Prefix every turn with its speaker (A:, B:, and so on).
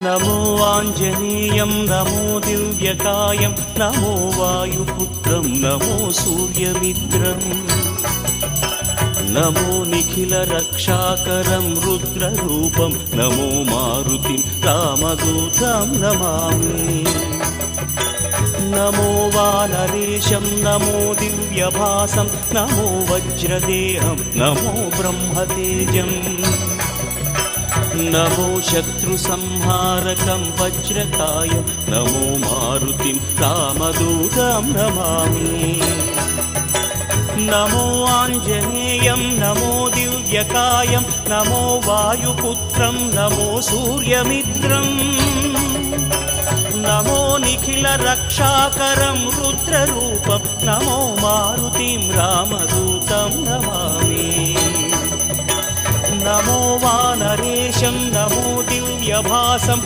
A: नमो आञ्जनेयं नमो दिव्यकायं नमो वायुपुत्रं नमो सूर्यमित्रम् नमो निखिलरक्षाकरं रुद्ररूपं नमो मारुतिं रामदूतं Namami. नमो वानरेशं नमो दिव्यभासं नमो वज्रदेहं नमो ब्रह्मतेजम् नमो शत्रुसंहारकं वज्रकायं नमो मारुतिं रामदूतं Namami. नमो आञ्जनेयं नमो दिव्यकायं नमो वायुपुत्रं नमो सूर्यमित्रम् नमो निखिलरक्षाकरं रुद्ररूपं नमो मारुतिं रामदूतं Namami. नमो वानरेशं नमो दिव्यभासं